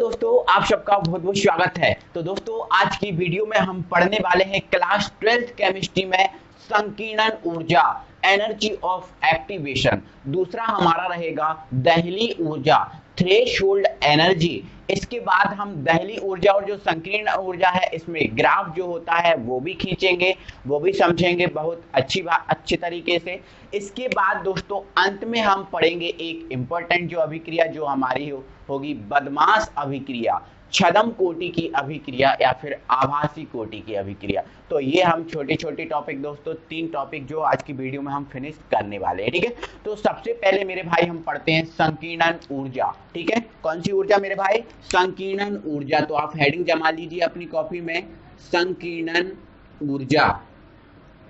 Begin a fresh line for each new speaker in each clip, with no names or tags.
दोस्तों, आप सबका बहुत बहुत स्वागत है। तो दोस्तों, आज की वीडियो में हम पढ़ने वाले हैं क्लास 12th केमिस्ट्री में संकीर्ण ऊर्जा, एनर्जी ऑफ एक्टिवेशन। दूसरा हमारा रहेगा दहली ऊर्जा, थ्रेशोल्ड एनर्जी। इसके बाद हम दहली ऊर्जा और जो संकीर्ण ऊर्जा है इसमें ग्राफ जो होता है वो भी खींचेंगे, वो भी समझेंगे बहुत अच्छी तरीके से। इसके बाद दोस्तों अंत में हम पढ़ेंगे एक इंपॉर्टेंट जो अभिक्रिया जो हमारी होगी बदमाश अभिक्रिया, छद्म कोटि की अभिक्रिया या फिर आभासी कोटि की अभिक्रिया। तो ये हम छोटे छोटे टॉपिक दोस्तों 3 टॉपिक जो आज की वीडियो में हम फिनिश करने वाले हैं, ठीक है। तो सबसे पहले मेरे भाई हम पढ़ते हैं संकीर्ण ऊर्जा, ठीक है। कौन सी ऊर्जा मेरे भाई? संकीर्ण ऊर्जा। तो आप हेडिंग जमा लीजिए अपनी कॉपी में, संकीर्ण ऊर्जा,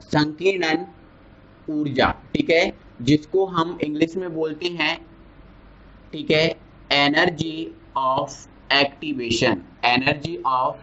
संकीर्ण ऊर्जा, ठीक है, जिसको हम इंग्लिश में बोलते हैं, ठीक है, energy of activation, energy of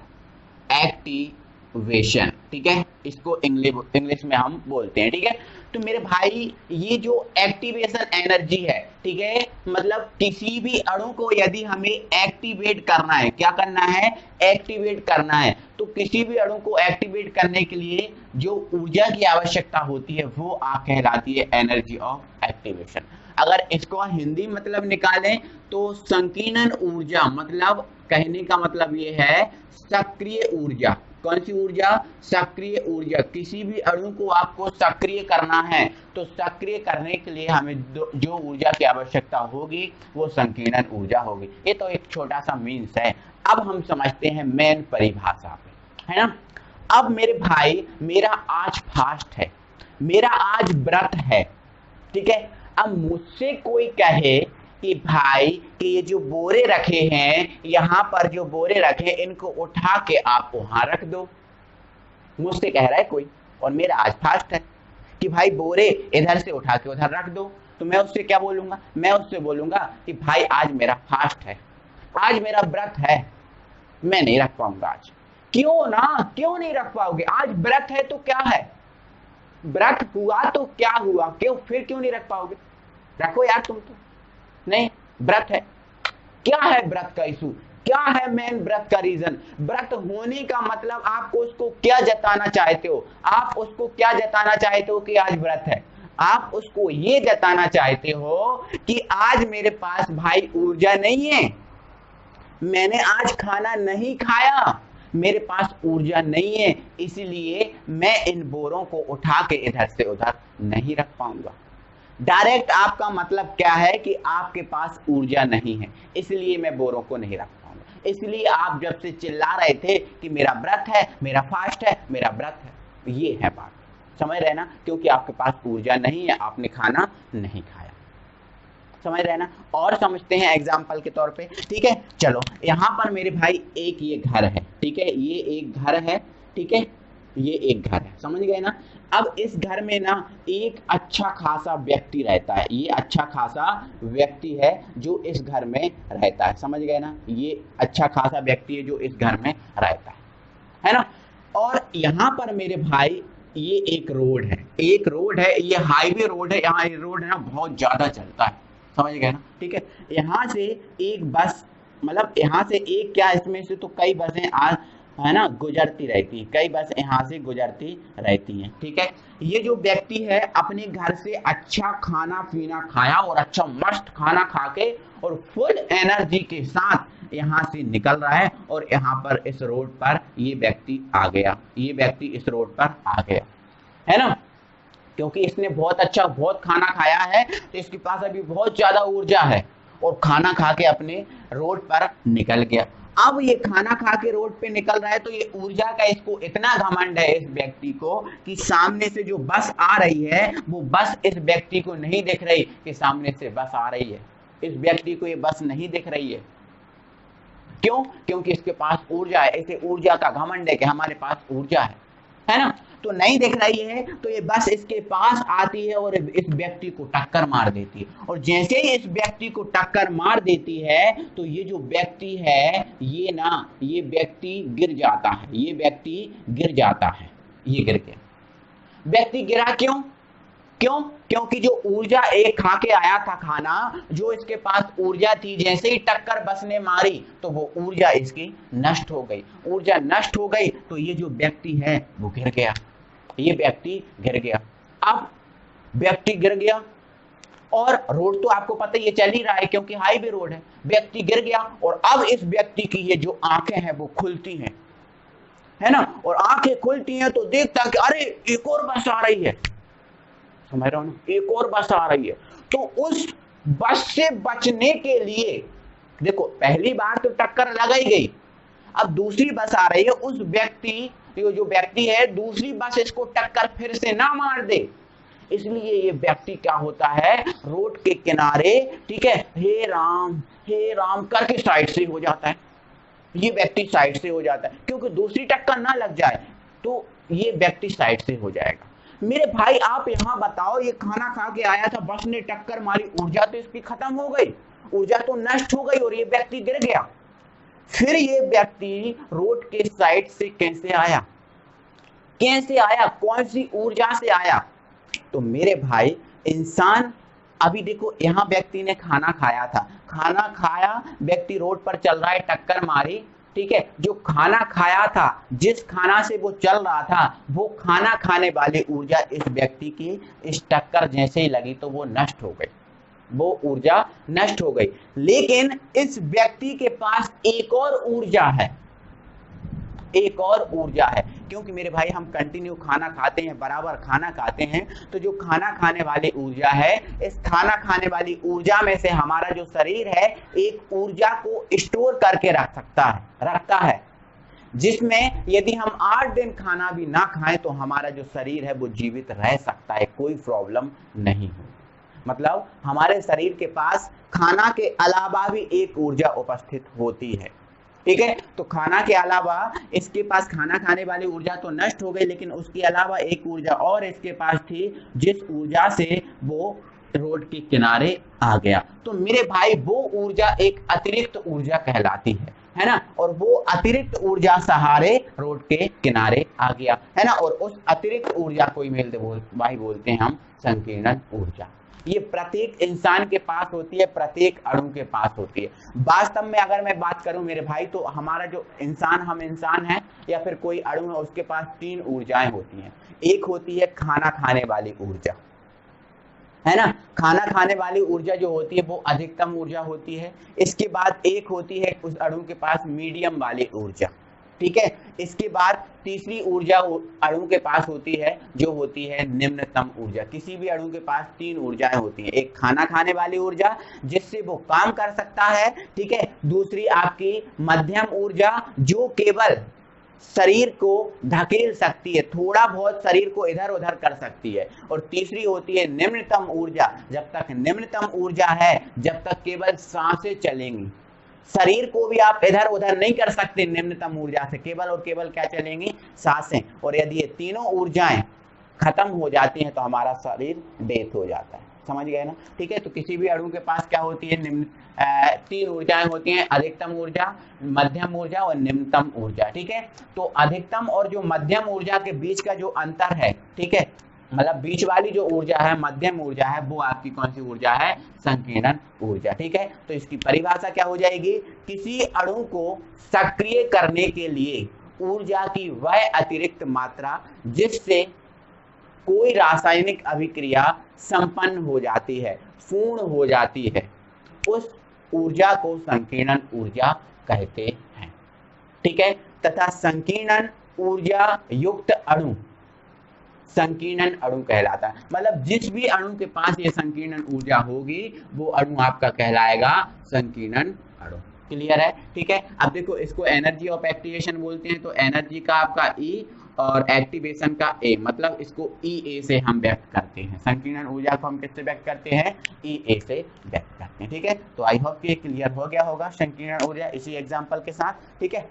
activation, ठीक है, इसको इंग्लिश में हम बोलते हैं, ठीक है। तो मेरे भाई ये जो एक्टिवेशन एनर्जी है, ठीक है, मतलब किसी भी अणु को यदि हमें एक्टिवेट करना है, क्या करना है? एक्टिवेट करना है। तो किसी भी अणु को एक्टिवेट करने के लिए जो ऊर्जा की आवश्यकता होती है वो कहलाती है एनर्जी ऑफ एक्टिवेशन। अगर इसको हिंदी मतलब निकालें तो संकीर्ण ऊर्जा मतलब कहने का मतलब ये है सक्रिय ऊर्जा। कौन सी ऊर्जा? सक्रिय ऊर्जा। किसी भी अणु को आपको सक्रिय करना है तो सक्रिय करने के लिए हमें जो ऊर्जा की आवश्यकता होगी वो संकीर्ण ऊर्जा होगी। ये तो एक छोटा सा मीन्स है। अब हम समझते हैं मेन परिभाषा पे, है ना। अब मेरे भाई मेरा आज फास्ट है, मेरा आज व्रत है, ठीक है। अब मुझसे कोई कहे कि भाई कि ये जो बोरे रखे हैं, यहाँ पर जो बोरे रखे इनको उठा के आप वहां रख दो, मुझसे कह रहा है कोई, और मेरा आज फास्ट है कि भाई बोरे इधर से उठा के उधर रख दो। तो मैं उससे क्या बोलूंगा? मैं उससे बोलूंगा कि भाई आज मेरा फास्ट है, आज मेरा व्रत है, मैं नहीं रख पाऊंगा आज। क्यों ना? क्यों नहीं रख पाओगे? आज व्रत है तो क्या है, व्रत हुआ तो क्या हुआ, क्यों फिर क्यों नहीं रख पाओगे? रखो यार, तुम तो नहीं, व्रत है। क्या है व्रत का इशू? क्या है मेन व्रत का रीजन? व्रत होने का मतलब आपको उसको क्या जताना चाहते हो? आप उसको क्या जताना चाहते हो कि आज व्रत है? आप उसको ये जताना चाहते हो कि आज मेरे पास भाई ऊर्जा नहीं है, मैंने आज खाना नहीं खाया, मेरे पास ऊर्जा नहीं है, इसलिए मैं इन बोरों को उठा के इधर से उधर नहीं रख पाऊंगा। डायरेक्ट आपका मतलब क्या है कि आपके पास ऊर्जा नहीं है, इसलिए मैं बोरों को नहीं रख पाऊंगा। इसलिए आप जब से चिल्ला रहे थे कि मेरा व्रत है, मेरा फास्ट है, मेरा व्रत है, ये है बात, समझ रहे ना। क्योंकि आपके पास ऊर्जा नहीं है, आपने खाना नहीं खाया, समझ रहे ना। और समझते हैं एग्जाम्पल के तौर पे, ठीक है। चलो यहाँ पर मेरे भाई एक ये घर है, ठीक है, ये एक घर है, ठीक है, ये एक घर है, समझ गए ना। अब इस घर में ना एक अच्छा खासा व्यक्ति रहता है, ये अच्छा खासा व्यक्ति है जो इस घर में रहता है, समझ गए ना। ये अच्छा खासा व्यक्ति है जो इस घर में रहता है ना। और यहाँ पर मेरे भाई ये एक रोड है, एक रोड है, ये हाईवे रोड है, यहाँ ये रोड है ना बहुत ज्यादा चलता है, समझ गए ना, ठीक है। यहाँ से एक बस, मतलब यहाँ से एक क्या, इसमें से तो कई बसें आज है ना गुजरती रहती है, कई बस यहाँ से गुजरती रहती हैं, ठीक है। ये जो व्यक्ति है अपने घर से अच्छा खाना पीना खाया और अच्छा मस्त खाना खा के और फुल एनर्जी के साथ यहाँ से निकल रहा है और यहाँ पर इस रोड पर ये व्यक्ति आ गया, ये व्यक्ति इस रोड पर आ गया, है ना। क्योंकि इसने बहुत अच्छा बहुत खाना खाया है तो इसके पास अभी बहुत ज्यादा ऊर्जा है और खाना खा के अपने रोड पर निकल गया। अब ये खाना खा के रोड पे निकल रहा है तो ये ऊर्जा का इसको इतना घमंड है इस व्यक्ति को कि सामने से जो बस आ रही है वो बस इस व्यक्ति को नहीं दिख रही कि सामने से बस आ रही है, इस व्यक्ति को ये बस नहीं दिख रही है। क्यों? क्योंकि इसके पास ऊर्जा है, इसे ऊर्जा का घमंड है कि हमारे पास ऊर्जा है ना। तो नहीं दिख रही है तो ये बस इसके पास आती है और इस व्यक्ति को टक्कर मार देती है, और जैसे ही इस व्यक्ति को टक्कर मार देती है तो ये जो व्यक्ति है ये ना ये व्यक्ति गिर जाता है, ये व्यक्ति गिर जाता है, ये गिर गया। व्यक्ति गिरा क्यों? क्योंकि जो ऊर्जा एक खा के आया था खाना, जो इसके पास ऊर्जा थी, जैसे ही टक्कर बस ने मारी तो वो ऊर्जा इसकी नष्ट हो गई। ऊर्जा नष्ट हो गई तो ये जो व्यक्ति है वो गिर गया, ये व्यक्ति गिर गया। अब व्यक्ति गिर गया और रोड तो आपको पता ही है चल ही रहा है क्योंकि हाईवे रोड है। व्यक्ति गिर गया और अब इस व्यक्ति की ये जो आंखें हैं वो खुलती हैं, है ना, और आंखें खुलती हैं तो देखता कि अरे एक और बस आ रही है, समझ रहे हो ना, एक और बस आ रही है। तो उस बस से बचने के लिए, देखो पहली बार तो टक्कर लग ही गई, अब दूसरी बस आ रही है, उस व्यक्ति जो व्यक्ति है दूसरी बस इसको टक्कर फिर से ना मार दे, इसलिए ये व्यक्ति क्या होता है, रोड के किनारे, ठीक है, हे राम करके साइड से हो जाता है। ये व्यक्ति साइड से हो जाता है क्योंकि दूसरी टक्कर ना लग जाए, तो ये व्यक्ति साइड से हो जाएगा। मेरे भाई आप यहां बताओ, ये खाना खा के आया था, बस ने टक्कर मारी, ऊर्जा तो इसकी खत्म हो गई, ऊर्जा तो नष्ट हो गई और ये व्यक्ति गिर गया। फिर ये व्यक्ति रोड के साइड से कैसे आया, कैसे आया, कौन सी ऊर्जा से आया? तो मेरे भाई इंसान, अभी देखो यहां व्यक्ति ने खाना खाया था, खाना खाया, व्यक्ति रोड पर चल रहा है, टक्कर मारी, ठीक है, जो खाना खाया था, जिस खाना से वो चल रहा था, वो खाना खाने वाली ऊर्जा इस व्यक्ति की इस टक्कर जैसे ही लगी तो वो नष्ट हो गई, वो ऊर्जा नष्ट हो गई। लेकिन इस व्यक्ति के पास एक और ऊर्जा है, एक और ऊर्जा है, क्योंकि मेरे भाई हम कंटिन्यू खाना खाते हैं, बराबर खाना खाते हैं, तो जो खाना खाने वाली ऊर्जा है, इस खाना खाने वाली ऊर्जा में से हमारा जो शरीर है एक ऊर्जा को स्टोर करके रखता है, जिसमें यदि हम 8 दिन खाना भी ना खाएं तो हमारा जो शरीर है वो जीवित रह सकता है, कोई प्रॉब्लम नहीं हो। मतलब हमारे शरीर के पास खाना के अलावा भी एक ऊर्जा उपस्थित होती है, ठीक है। तो खाना के अलावा इसके पास खाना खाने वाली ऊर्जा तो नष्ट हो गई, लेकिन उसके अलावा एक ऊर्जा और इसके पास थी, जिस ऊर्जा से वो रोड के किनारे आ गया। तो मेरे भाई वो ऊर्जा एक अतिरिक्त ऊर्जा कहलाती है ना, और वो अतिरिक्त ऊर्जा सहारे रोड के किनारे आ गया, है ना, और उस अतिरिक्त ऊर्जा को भाई बोलते हैं हम संकीर्ण ऊर्जा। ये प्रत्येक इंसान के पास होती है, प्रत्येक अणु के पास होती है। वास्तव में अगर मैं बात करूं मेरे भाई, तो हमारा जो हम इंसान है या फिर कोई अणु है, उसके पास 3 ऊर्जाएं होती हैं। एक होती है खाना खाने वाली ऊर्जा, है ना, खाना खाने वाली ऊर्जा जो होती है वो अधिकतम ऊर्जा होती है। इसके बाद एक होती है उस अणु के पास मीडियम वाली ऊर्जा, ठीक है। इसके बाद तीसरी ऊर्जा अणु के पास होती है जो होती है निम्नतम ऊर्जा। किसी भी अणु के पास 3 ऊर्जाएं होती हैं, एक खाना खाने वाली ऊर्जा जिससे वो काम कर सकता है, ठीक है, दूसरी आपकी मध्यम ऊर्जा जो केवल शरीर को धकेल सकती है, थोड़ा बहुत शरीर को इधर उधर कर सकती है, और तीसरी होती है निम्नतम ऊर्जा। जब तक निम्नतम ऊर्जा है, जब तक केवल सांसें चलेंगी, शरीर को भी आप इधर उधर नहीं कर सकते निम्नतम ऊर्जा से, केवल और केवल क्या चलेंगी, सांसें। और यदि ये तीनों ऊर्जाएं खत्म हो जाती हैं तो हमारा शरीर डेथ हो जाता है, समझ गए ना, ठीक है। तो किसी भी अणु के पास क्या होती है, 3 ऊर्जाएं होती हैं, अधिकतम ऊर्जा, मध्यम ऊर्जा और निम्नतम ऊर्जा, ठीक है। तो अधिकतम और जो मध्यम ऊर्जा के बीच का जो अंतर है, ठीक है, मतलब बीच वाली जो ऊर्जा है, मध्यम ऊर्जा है, वो आपकी कौन सी ऊर्जा है, संकीर्ण ऊर्जा, ठीक है। तो इसकी परिभाषा क्या हो जाएगी, किसी अणु को सक्रिय करने के लिए ऊर्जा की वह अतिरिक्त मात्रा जिससे कोई रासायनिक अभिक्रिया संपन्न हो जाती है, पूर्ण हो जाती है, उस ऊर्जा को संकीर्ण ऊर्जा कहते हैं, ठीक है। तथा संकीर्ण ऊर्जा युक्त अणु संकीर्ण अणु कहलाता है। मतलब जिस भी अणु के पास ये संकीर्ण ऊर्जा होगी वो अणु आपका कहलाएगा संकीर्ण अणु। क्लियर है, ठीक है। अब देखो इसको एनर्जी ऑफ एक्टिवेशन बोलते हैं, तो एनर्जी का आपका E और एक्टिवेशन का A, मतलब इसको EA से हम व्यक्त करते हैं। संकीर्ण ऊर्जा को हम किससे व्यक्त करते हैं, EA से व्यक्त करते हैं, ठीक है। तो आई होप कि ये क्लियर हो गया होगा संकीर्ण ऊर्जा इसी एग्जांपल के साथ, ठीक है।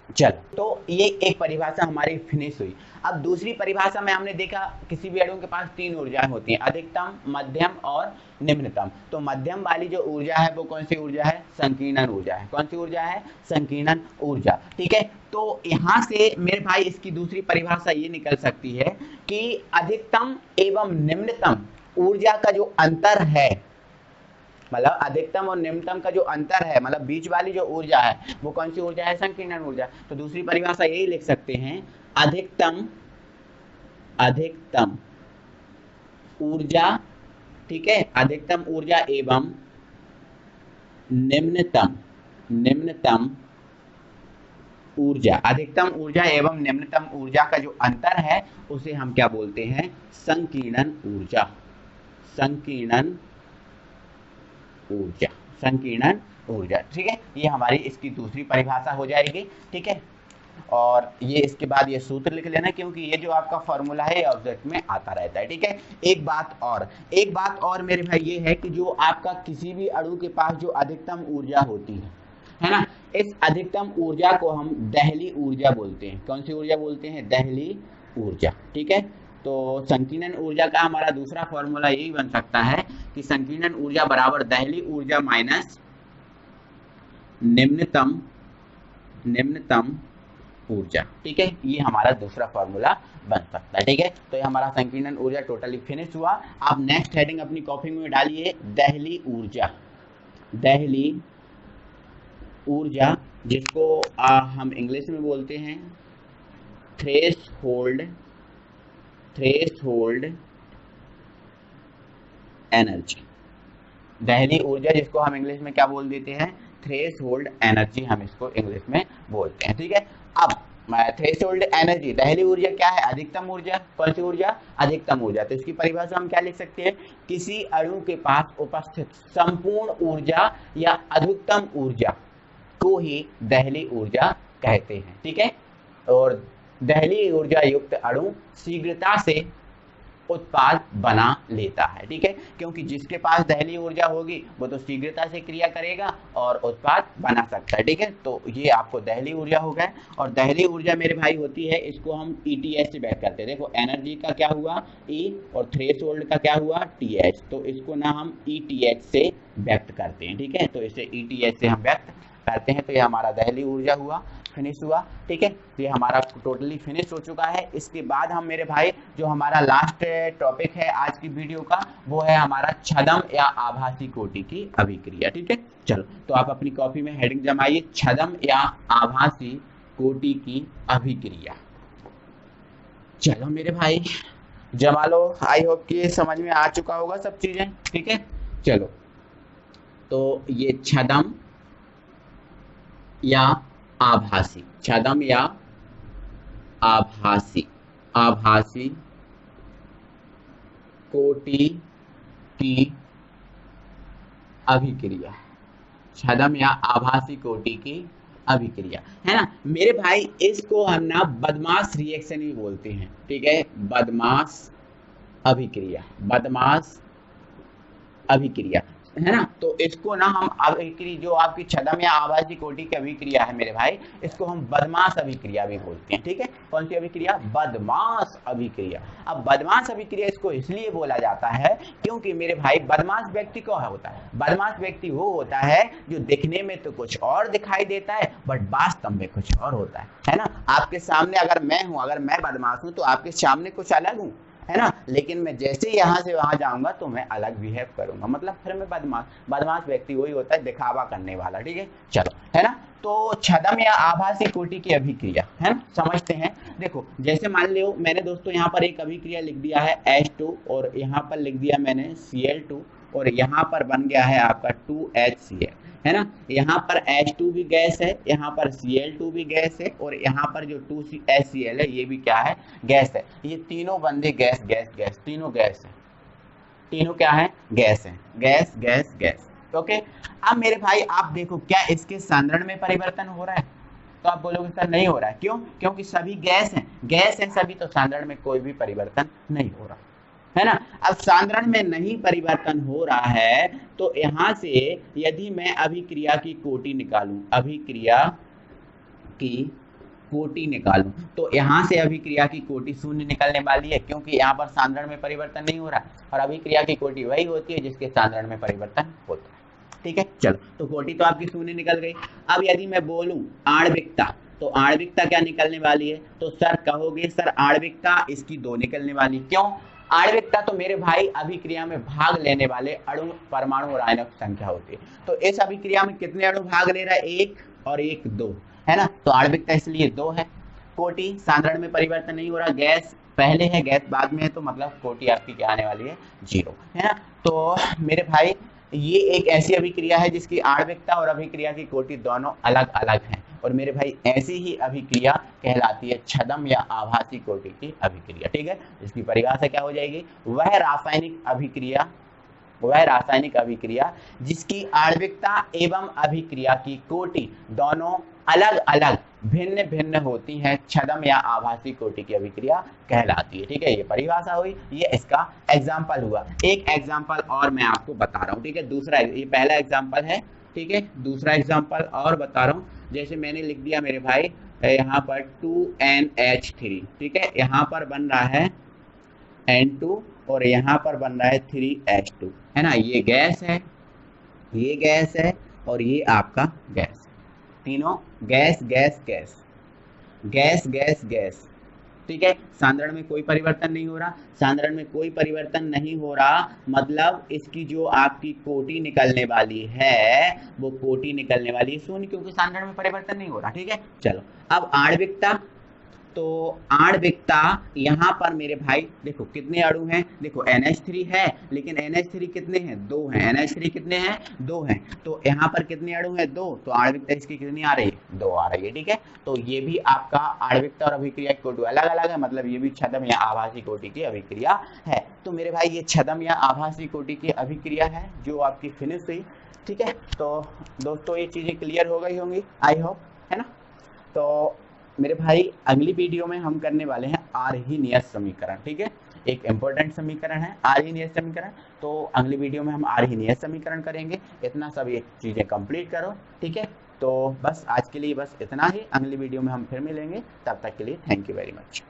चलो, तो ये एक परिभाषा हमारी फिनिश हुई। अब दूसरी परिभाषा में हमने देखा किसी भी अणु के पास 3 ऊर्जाएं होती हैं, अधिकतम, मध्यम और निम्नतम। तो मध्यम वाली जो ऊर्जा है वो कौन सी ऊर्जा है, संकीर्ण ऊर्जा है। कौन सी ऊर्जा है, संकीर्ण ऊर्जा, ठीक है। तो यहाँ से मेरे भाई इसकी दूसरी परिभाषा ये निकल सकती है कि अधिकतम एवं निम्नतम ऊर्जा का जो अंतर है, मतलब अधिकतम और निम्नतम का जो अंतर है, मतलब बीच वाली जो ऊर्जा है वो कौन सी ऊर्जा है? संकीर्ण ऊर्जा। तो दूसरी परिभाषा यही लिख सकते हैं, अधिकतम ऊर्जा, ठीक है, अधिकतम ऊर्जा एवं निम्नतम ऊर्जा, अधिकतम ऊर्जा एवं निम्नतम ऊर्जा का जो अंतर है उसे हम क्या बोलते हैं? संकीर्णन ऊर्जा। संकीर्णन ऊर्जा, ठीक है। ये हमारी इसकी दूसरी परिभाषा हो जाएगी, ठीक है। और ये इसके बाद ये सूत्र लिख लेना, क्योंकि ये जो आपका फॉर्मूला है ऑब्जेक्ट में आता रहता है, ठीक है। एक बात और मेरे भाई ये है कि जो आपका किसी भी अणु के पास जो अधिकतम ऊर्जा होती है ना, इस अधिकतम ऊर्जा को हम दहली ऊर्जा बोलते हैं। कौन सी ऊर्जा बोलते हैं? दहली ऊर्जा, ठीक है। तो संकीर्णन ऊर्जा का हमारा दूसरा फॉर्मूला यही बन सकता है कि संकीर्णन ऊर्जा बराबर दहली ऊर्जा माइनस निम्नतम ऊर्जा, ठीक है। ये हमारा दूसरा फॉर्मूला बन सकता है, ठीक है। तो ये हमारा संकीर्णन ऊर्जा टोटली फिनिश हुआ। आप नेक्स्ट हेडिंग अपनी कॉपी में डालिए, दहली ऊर्जा, जिसको हम इंग्लिश में बोलते हैं थ्रेशहोल्ड एनर्जी। दहली ऊर्जा जिसको हम इंग्लिश में क्या बोल देते हैं? थ्रेशहोल्ड एनर्जी, हम इसको इंग्लिश में बोलते हैं, ठीक है। अब थ्रेशहोल्ड एनर्जी, दहली ऊर्जा क्या है? अधिकतम ऊर्जा। कौन सी ऊर्जा? अधिकतम ऊर्जा। तो इसकी परिभाषा हम क्या लिख सकते हैं? किसी अणु के पास उपस्थित संपूर्ण ऊर्जा या अधिकतम ऊर्जा को ही दहली ऊर्जा कहते हैं, ठीक है। और दहली ऊर्जा युक्त अणु शीघ्रता से उत्पाद बना लेता है, ठीक है, क्योंकि जिसके पास दहली ऊर्जा होगी वो तो शीघ्रता से क्रिया करेगा और उत्पाद बना सकता है, ठीक है। तो ये आपको दहली ऊर्जा हो गया। और दहली ऊर्जा मेरे भाई होती है, इसको हम ETH से व्यक्त करते हैं। देखो एनर्जी का क्या हुआ? E, और थ्रेशहोल्ड का क्या हुआ? TH। तो इसको ना हम ETH से व्यक्त करते हैं, ठीक है। तो इसे ETH से हम व्यक्त करते हैं। तो ये हमारा दहली ऊर्जा हुआ, फिनिश हुआ, ठीक है। ये हमारा टोटली फिनिश हो चुका है। इसके बाद हम मेरे भाई जो हमारा लास्ट टॉपिक है आज की वीडियो का, वो है हमारा छद्म या आभासी कोटि की अभिक्रिया, ठीक है। चलो, तो आप अपनी कॉपी में हेडिंग जमाइए, छद्म या आभासी कोटि की अभिक्रिया। चलो मेरे भाई जमा लो। आई होप कि समझ में आ चुका होगा सब चीजें, ठीक है। चलो, तो ये छद्म या आभासी, छद्म या आभासी कोटि की अभिक्रिया, छद्म या आभासी कोटि की अभिक्रिया, है ना मेरे भाई। इसको हम ना बदमाश रिएक्शन भी बोलते हैं, ठीक है। बदमाश अभिक्रिया, है ना। तो इसको ना हम अभिक्रिया, जो आपकी छद्म या आभासी कोटि की अभिक्रिया है मेरे भाई, इसको हम बदमाश अभिक्रिया भी बोलते हैं, ठीक है। कौन सी अभिक्रिया? बदमाश अभिक्रिया। अब बदमाश अभिक्रिया इसको इसलिए बोला जाता है क्योंकि मेरे भाई बदमाश व्यक्ति कौन होता है? बदमाश व्यक्ति वो होता है जो दिखने में तो कुछ और दिखाई देता है बट वास्तव में कुछ और होता है ना। आपके सामने अगर मैं हूं, अगर मैं बदमाश हूं तो आपके सामने कुछ अलग हूं, है ना, लेकिन मैं जैसे यहाँ से वहां जाऊंगा तो मैं अलग बिहेव करूंगा, मतलब फिर मैं बदमाश व्यक्ति वही होता है दिखावा करने वाला, ठीक है। चलो, है ना। तो छद्म या आभासी कोटि की अभिक्रिया, है ना, समझते हैं। देखो जैसे मान लो मैंने दोस्तों यहाँ पर एक अभिक्रिया लिख दिया है H2 और यहाँ पर लिख दिया मैंने Cl2 और यहाँ पर बन गया है आपका 2HCl, है ना। यहाँ पर H2 भी गैस है, यहाँ पर Cl2 भी गैस है और यहाँ पर जो 2HCl है ये भी क्या है? गैस है। ये तीनों बंदे गैस, तीनों गैस है, तीनों क्या है? गैस है, गैस। ओके। अब मेरे भाई आप देखो, क्या इसके सांद्रण में परिवर्तन हो रहा है? तो आप बोलोगे सर नहीं हो रहा है। क्यों? क्योंकि सभी गैस हैं सभी, तो सांद्रण में कोई भी परिवर्तन नहीं हो रहा, है ना। अब सांद्रण में नहीं परिवर्तन हो रहा है तो यहां से यदि मैं अभिक्रिया की कोटि निकालूं तो यहां से अभिक्रिया की कोटि शून्य निकलने वाली है, क्योंकि यहाँ पर सांद्रण में परिवर्तन नहीं हो रहा और अभिक्रिया की कोटि वही होती है जिसके सांद्रण में परिवर्तन होता है, ठीक है। चलो, तो कोटि तो आपकी शून्य निकल गई। अब यदि मैं बोलूं आणविकता, तो आणविकता क्या निकलने वाली है? तो सर कहोगे सर आणविकता इसकी 2 निकलने वाली। क्यों? आणविकता तो मेरे भाई अभिक्रिया में भाग लेने वाले अणु, परमाणु और आयनों की संख्या होती है। तो इस अभिक्रिया में कितने अणु भाग ले रहा है? एक और एक दो, है ना। तो आणविकता इसलिए 2 है। कोटि, सांद्रण में परिवर्तन नहीं हो रहा, गैस पहले है गैस बाद में है, तो मतलब कोटि आपकी क्या आने वाली है? 0, है ना। तो मेरे भाई ये एक ऐसी अभिक्रिया है जिसकी आणविकता और अभिक्रिया की कोटि दोनों अलग अलग हैं, और मेरे भाई ऐसी ही अभिक्रिया कहलाती है छद्म या आभासी कोटि की अभिक्रिया, ठीक है। इसकी परिभाषा क्या हो जाएगी? वह रासायनिक अभिक्रिया जिसकी आणविकता एवं अभिक्रिया की कोटि दोनों अलग अलग भिन्न भिन्न होती हैं, छद्म या आभासी कोटि की अभिक्रिया कहलाती है, ठीक है। ये परिभाषा हुई, ये इसका एग्जाम्पल हुआ। एक एग्जाम्पल और मैं आपको बता रहा हूँ, ठीक है। दूसरा, ये पहला एग्जाम्पल है, ठीक है। दूसरा एग्जाम्पल और बता रहा हूँ। जैसे मैंने लिख दिया मेरे भाई यहाँ पर 2NH3, ठीक है। यहाँ पर बन रहा है N2 और यहाँ पर बन रहा है 3H2, है ना। ये गैस है, ये गैस है और ये आपका गैस है। तीनों gas gas gas gas gas gas, ठीक है। सांद्रण में कोई परिवर्तन नहीं हो रहा, सांद्रण में कोई परिवर्तन नहीं हो रहा, मतलब इसकी जो आपकी कोटि निकलने वाली है वो कोटि निकलने वाली है 0, क्योंकि सांद्रण में परिवर्तन नहीं हो रहा, ठीक है। चलो अब आणविकता, तो आणविकता यहाँ पर मेरे भाई देखो कितने अणु हैं, देखो NH3 है, लेकिन NH3 कितने हैं? 2 हैं। NH3 कितने हैं? 2 हैं। तो यहाँ पर कितने अणु हैं? 2। तो आणविकता इसकी कितनी आ रही है? 2 आ रही है, ठीक है। तो ये भी आपका आणविकता और अभिक्रिया की कोटि अलग अलग है, मतलब ये भी छद्म या आभासी कोटि की अभिक्रिया है। तो मेरे भाई ये छद्म या आभासी कोटि की अभिक्रिया है जो आपकी फिनिश हुई, ठीक है। तो दोस्तों ये चीजें क्लियर हो गई होंगी, आई होप, है ना। तो मेरे भाई अगली वीडियो में हम करने वाले हैं आर्हीनियस समीकरण, ठीक है। एक इंपॉर्टेंट समीकरण है आर्हीनियस समीकरण, तो अगली वीडियो में हम आर्हीनियस समीकरण करेंगे। इतना सब ये चीजें कंप्लीट करो, ठीक है। तो बस आज के लिए बस इतना ही, अगली वीडियो में हम फिर मिलेंगे, तब तक के लिए थैंक यू वेरी मच।